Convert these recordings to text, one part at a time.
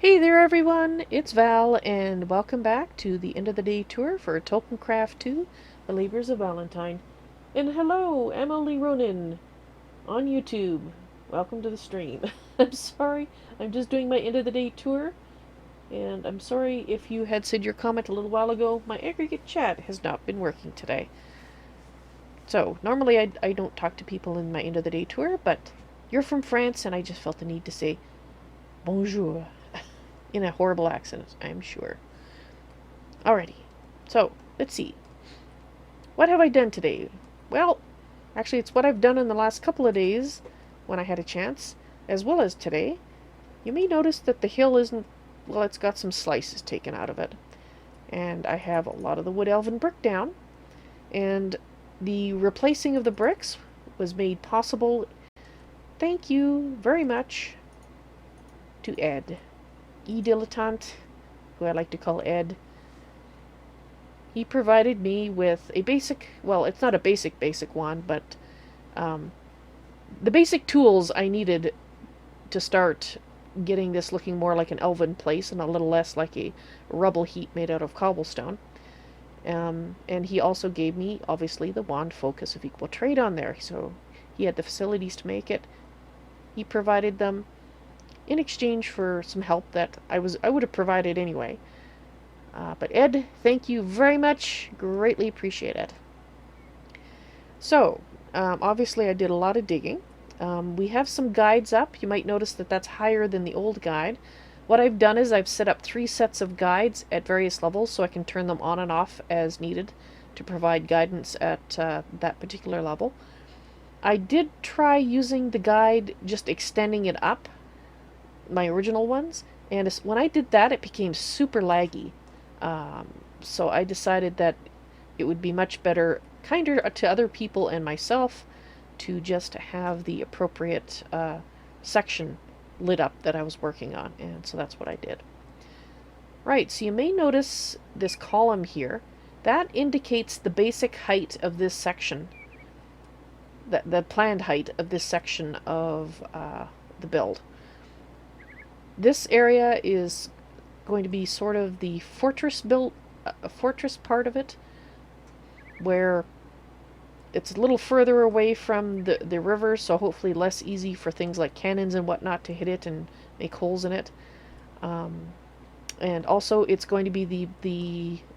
Hey there everyone, it's Val, and welcome back to the end of the day tour for Tolkiencraft II, The Labors of Valentine. And hello, Emily Ronan on YouTube. Welcome to the stream. I'm sorry, I'm just doing my end of the day tour, and I'm sorry if you had said your comment a little while ago. My aggregate chat has not been working today. So, normally I don't talk to people in my end of the day tour, but you're from France, and I just felt the need to say bonjour. In a horrible accent, I'm sure. Alrighty, so let's see. What have I done today? Well, actually, it's what I've done in the last couple of days when I had a chance, as well as today. You may notice that the hill isn't, well, it's got some slices taken out of it. And I have a lot of the wood elven brick down. And the replacing of the bricks was made possible, thank you very much, to Ed. E-Dilettante, who I like to call Ed. He provided me with a basic, well, it's not a basic one, but the basic tools I needed to start getting this looking more like an elven place and a little less like a rubble heap made out of cobblestone. And he also gave me, obviously, the wand focus of equal trade on there, so he had the facilities to make it. He provided them in exchange for some help that I would have provided anyway. But Ed, thank you very much. Greatly appreciate it. So, obviously I did a lot of digging. We have some guides up. You might notice that that's higher than the old guide. What I've done is I've set up 3 sets of guides at various levels so I can turn them on and off as needed to provide guidance at that particular level. I did try using the guide, just extending it up, my original ones, and when I did that it became super laggy. So I decided that it would be much better, kinder to other people and myself, to just have the appropriate section lit up that I was working on, and so that's what I did. Right, so you may notice this column here. That indicates the basic height of this section, the planned height of this section of the build. This area is going to be sort of the fortress part of it, where it's a little further away from the river, so hopefully less easy for things like cannons and whatnot to hit it and make holes in it. And also it's going to be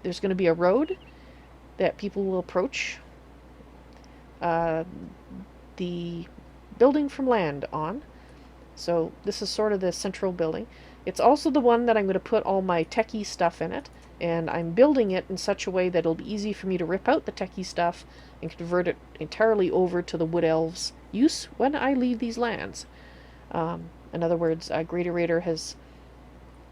there's going to be a road that people will approach the building from land on. So this is sort of the central building. It's also the one that I'm going to put all my techie stuff in it, and I'm building it in such a way that it'll be easy for me to rip out the techie stuff and convert it entirely over to the wood elves' use when I leave these lands. In other words, Greater Raider has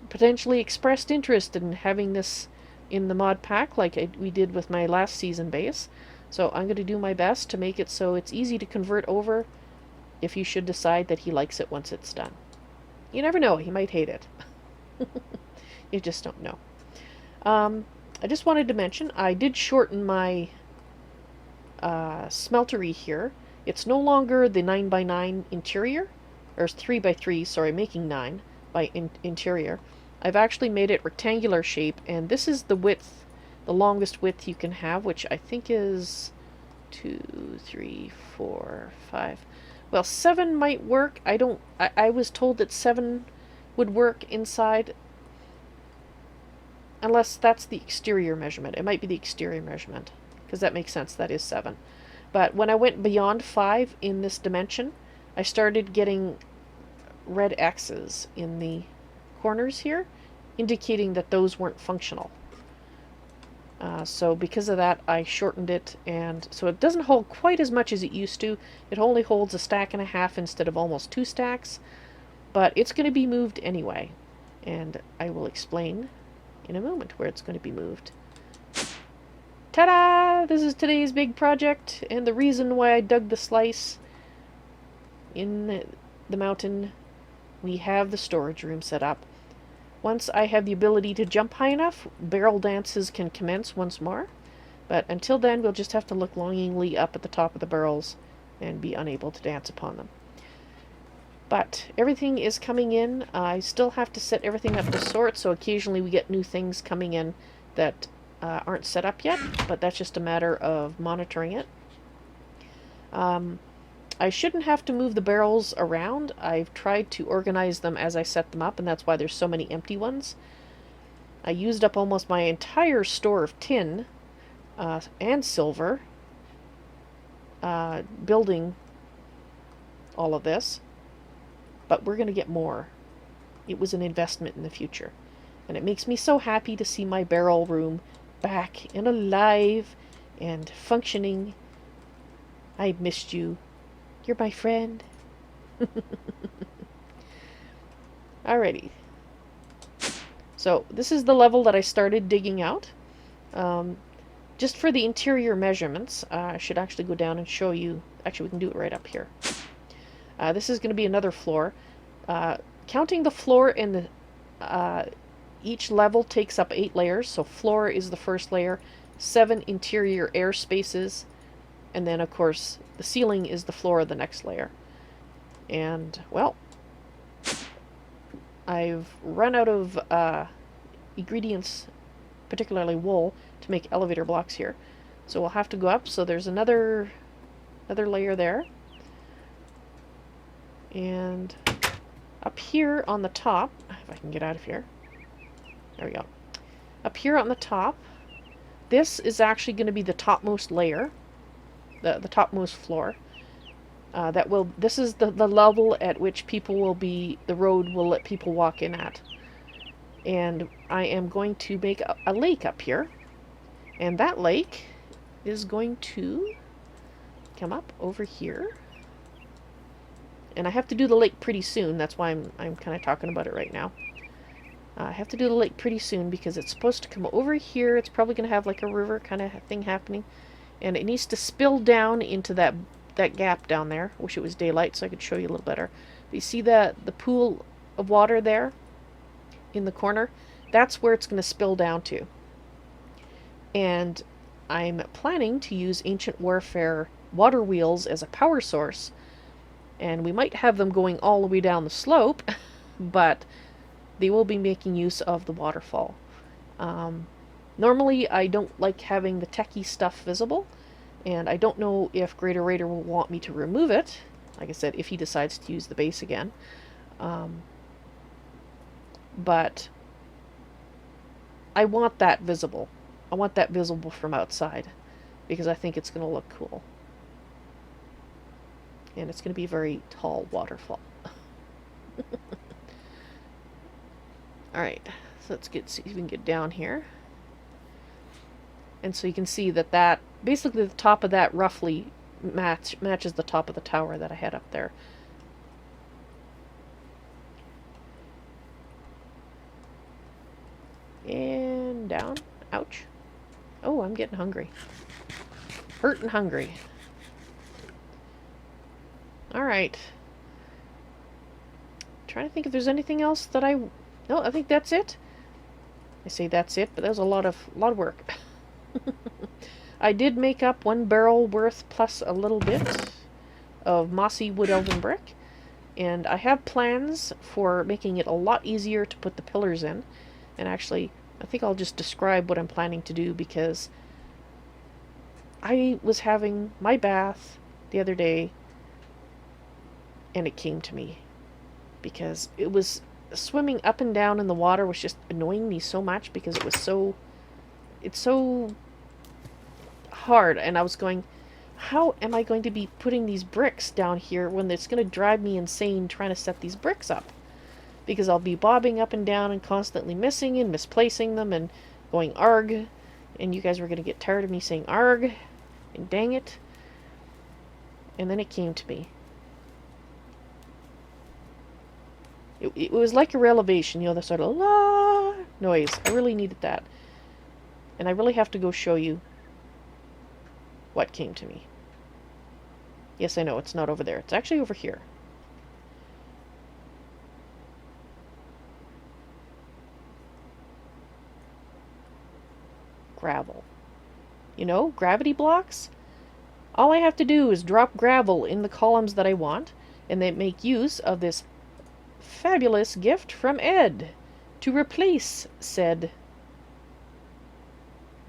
potentially expressed interest in having this in the mod pack like we did with my last season base, so I'm going to do my best to make it so it's easy to convert over if you should decide that he likes it once it's done. You never know, he might hate it. You just don't know. I just wanted to mention, I did shorten my smeltery here. It's no longer the 9x9 interior, or 3x3, sorry, making 9 by interior. I've actually made it rectangular shape, and this is the width, the longest width you can have, which I think is 2, 3, 4, 5... Well, 7 might work. I was told that 7 would work inside, unless that's the exterior measurement. It might be the exterior measurement, because that makes sense. That is 7. But when I went beyond 5 in this dimension, I started getting red X's in the corners here, indicating that those weren't functional. So because of that, I shortened it, and so it doesn't hold quite as much as it used to. It only holds 1.5 stacks instead of almost 2 stacks, but it's going to be moved anyway, and I will explain in a moment where it's going to be moved. Ta-da! This is today's big project, and the reason why I dug the slice in the mountain. We have the storage room set up. Once I have the ability to jump high enough, barrel dances can commence once more. But until then, we'll just have to look longingly up at the top of the barrels and be unable to dance upon them. But everything is coming in. I still have to set everything up to sort, so occasionally we get new things coming in that aren't set up yet, but that's just a matter of monitoring it. I shouldn't have to move the barrels around. I've tried to organize them as I set them up, and that's why there's so many empty ones. I used up almost my entire store of tin and silver building all of this, but we're going to get more. It was an investment in the future, and it makes me so happy to see my barrel room back and alive and functioning. I missed you. You're my friend. Alrighty. So this is the level that I started digging out. Just for the interior measurements, I should actually go down and show you. Actually, we can do it right up here. This is going to be another floor. Counting the floor in the each level takes up 8 layers. So floor is the first layer, 7 interior air spaces, and then of course the ceiling is the floor of the next layer. And well, I've run out of ingredients, particularly wool, to make elevator blocks here. So we'll have to go up. So there's another layer there. And up here on the top, if I can get out of here. There we go. Up here on the top, this is actually going to be the topmost layer, the topmost floor. This is the level at which people will be, the road will let people walk in at. And I am going to make a lake up here. And that lake is going to come up over here. And I have to do the lake pretty soon. That's why I'm kind of talking about it right now. I have to do the lake pretty soon because it's supposed to come over here. It's probably going to have like a river kind of thing happening. And it needs to spill down into that gap down there. Wish it was daylight so I could show you a little better. But you see the pool of water there in the corner? That's where it's going to spill down to. And I'm planning to use Ancient Warfare water wheels as a power source. And we might have them going all the way down the slope, but they will be making use of the waterfall. Normally, I don't like having the techie stuff visible, and I don't know if Greater Raider will want me to remove it, like I said, if he decides to use the base again. But I want that visible. I want that visible from outside, because I think it's going to look cool. And it's going to be a very tall waterfall. Alright, so let's see if we can get down here. And so you can see that basically the top of that roughly matches the top of the tower that I had up there. And down. Ouch. Oh, I'm getting hungry. Hurt and hungry. Alright. Trying to think if there's anything else that No, I think that's it. I say that's it, but that was a lot of work. I did make up 1 barrel worth plus a little bit of mossy wood elven brick. And I have plans for making it a lot easier to put the pillars in. And actually, I think I'll just describe what I'm planning to do, because I was having my bath the other day and it came to me, because it was swimming up and down in the water was just annoying me so much, because it's so hard, and I was going, how am I going to be putting these bricks down here when it's going to drive me insane trying to set these bricks up? Because I'll be bobbing up and down and constantly missing and misplacing them and going arg, and you guys were going to get tired of me saying arg, and dang it. And then it came to me. It was like a revelation, you know, the sort of la noise. I really needed that. And I really have to go show you what came to me. Yes, I know, it's not over there. It's actually over here. Gravel. You know, gravity blocks? All I have to do is drop gravel in the columns that I want, and they make use of this fabulous gift from Ed to replace said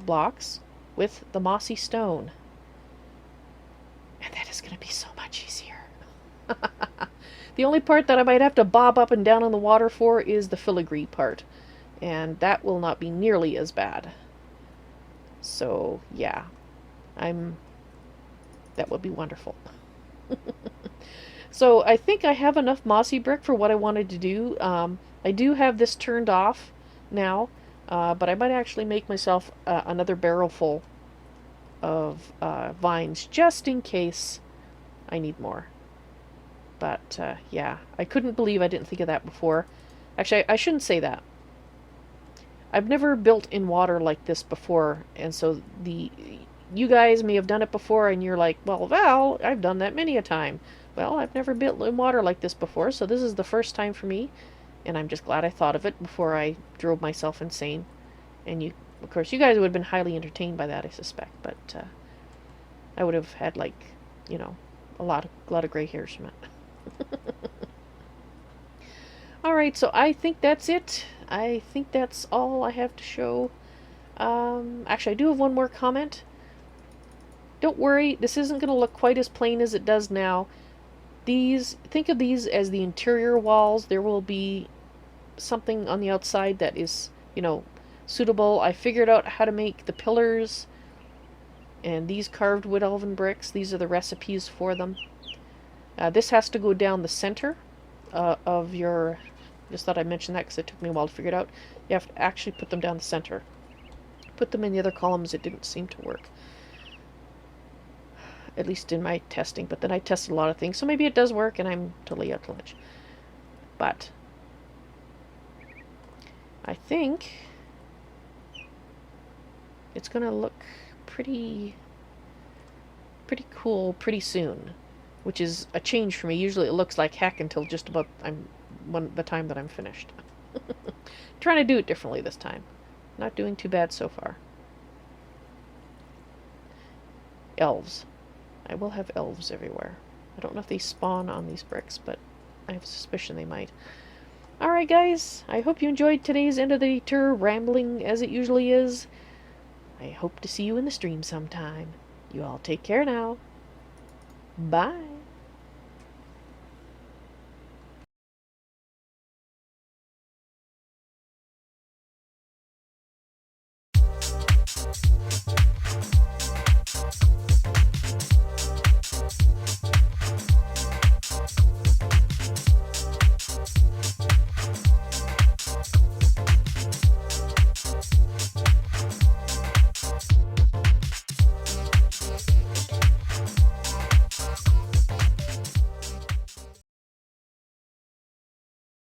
blocks with the mossy stone. And that is going to be so much easier. The only part that I might have to bob up and down in the water for is the filigree part. And that will not be nearly as bad. So, yeah. That would be wonderful. So, I think I have enough mossy brick for what I wanted to do. I do have this turned off now. But I might actually make myself another barrel full of vines just in case I need more. But yeah, I couldn't believe I didn't think of that before. Actually, I shouldn't say that. I've never built in water like this before, and so you guys may have done it before, and you're like, well, Val, I've done that many a time. Well, I've never built in water like this before, so this is the first time for me, and I'm just glad I thought of it before I drove myself insane. And you, of course, you guys would have been highly entertained by that, I suspect, but I would have had, like, you know, a lot of gray hairs from it. Alright, so I think that's it. I think that's all I have to show. Actually, I do have one more comment. Don't worry, this isn't going to look quite as plain as it does now. Think of these as the interior walls. There will be something on the outside that is, you know, suitable. I figured out how to make the pillars and these carved wood elven bricks. These are the recipes for them. This has to go down the center of your... Just thought I'd mention that because it took me a while to figure it out. You have to actually put them down the center. Put them in the other columns, it didn't seem to work. At least in my testing, but then I tested a lot of things, so maybe it does work and I'm totally out to lunch. But I think it's gonna look pretty cool pretty soon, which is a change for me. Usually it looks like heck until just about the time that I'm finished. Trying to do it differently this time. Not doing too bad so far. Elves. I will have elves everywhere. I don't know if they spawn on these bricks, but I have a suspicion they might. Alright guys, I hope you enjoyed today's End of the Tour rambling as it usually is. I hope to see you in the stream sometime. You all take care now. Bye.